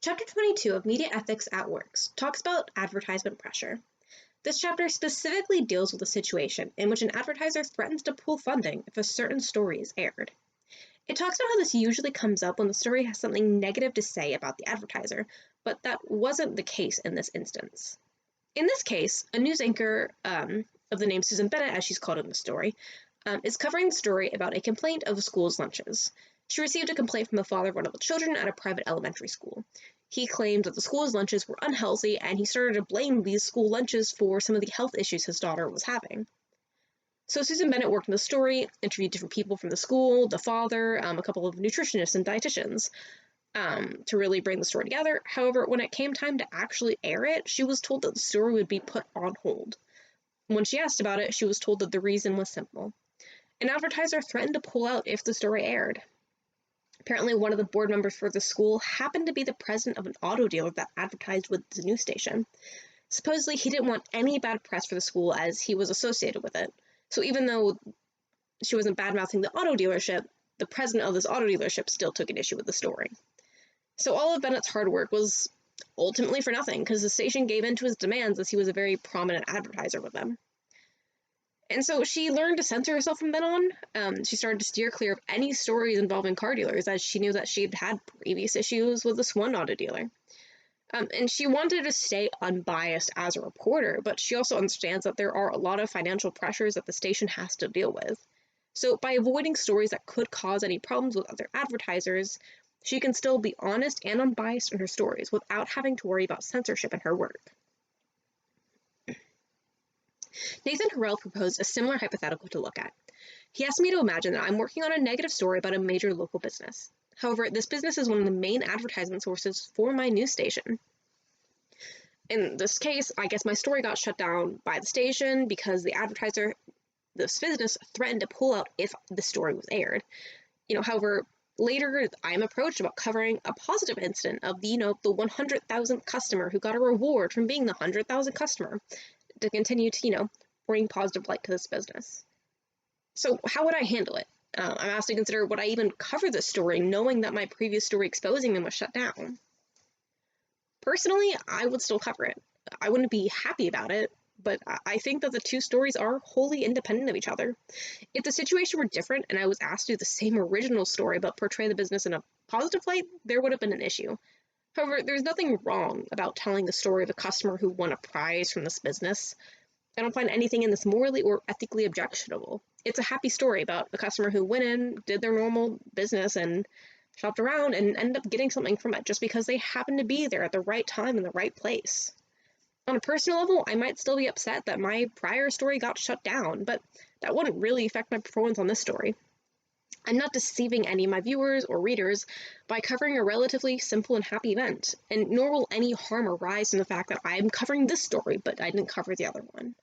Chapter 22 of Media Ethics at Works talks about advertisement pressure. This chapter specifically deals with a situation in which an advertiser threatens to pull funding if a certain story is aired. It talks about how this usually comes up when the story has something negative to say about the advertiser, but that wasn't the case in this instance. In this case, a news anchor of the name Susan Bennett, as she's called in the story, is covering the story about a complaint of the school's lunches. She received a complaint from the father of one of the children at a private elementary school. He claimed that the school's lunches were unhealthy, and he started to blame these school lunches for some of the health issues his daughter was having. So Susan Bennett worked in the story, interviewed different people from the school, the father, a couple of nutritionists and dietitians, to really bring the story together. However, when it came time to actually air it, she was told that the story would be put on hold. When she asked about it, she was told that the reason was simple. An advertiser threatened to pull out if the story aired. Apparently, one of the board members for the school happened to be the president of an auto dealer that advertised with the news station. Supposedly, he didn't want any bad press for the school as he was associated with it. So even though she wasn't bad-mouthing the auto dealership, the president of this auto dealership still took an issue with the story. So all of Bennett's hard work was ultimately for nothing, because the station gave in to his demands as he was a very prominent advertiser with them. And so she learned to censor herself from then on. She started to steer clear of any stories involving car dealers, as she knew that she'd had previous issues with this one auto dealer. And she wanted to stay unbiased as a reporter, but she also understands that there are a lot of financial pressures that the station has to deal with. So by avoiding stories that could cause any problems with other advertisers, she can still be honest and unbiased in her stories without having to worry about censorship in her work. Nathan Harrell proposed a similar hypothetical to look at. He asked me to imagine that I'm working on a negative story about a major local business. However, this business is one of the main advertisement sources for my news station. In this case, I guess my story got shut down by the station because the advertiser, this business, threatened to pull out if the story was aired. However, later I'm approached about covering a positive incident of the 100,000th customer who got a reward from being the 100,000th customer to continue to, bring positive light to this business. So how would I handle it? I'm asked to consider would I even cover this story knowing that my previous story exposing them was shut down. Personally, I would still cover it. I wouldn't be happy about it, but I think that the two stories are wholly independent of each other. If the situation were different and I was asked to do the same original story but portray the business in a positive light, there would have been an issue. However, there's nothing wrong about telling the story of a customer who won a prize from this business. I don't find anything in this morally or ethically objectionable. It's a happy story about a customer who went in, did their normal business, and shopped around and ended up getting something from it just because they happened to be there at the right time in the right place. On a personal level, I might still be upset that my prior story got shut down, but that wouldn't really affect my performance on this story. I'm not deceiving any of my viewers or readers by covering a relatively simple and happy event, and nor will any harm arise from the fact that I'm covering this story, but I didn't cover the other one.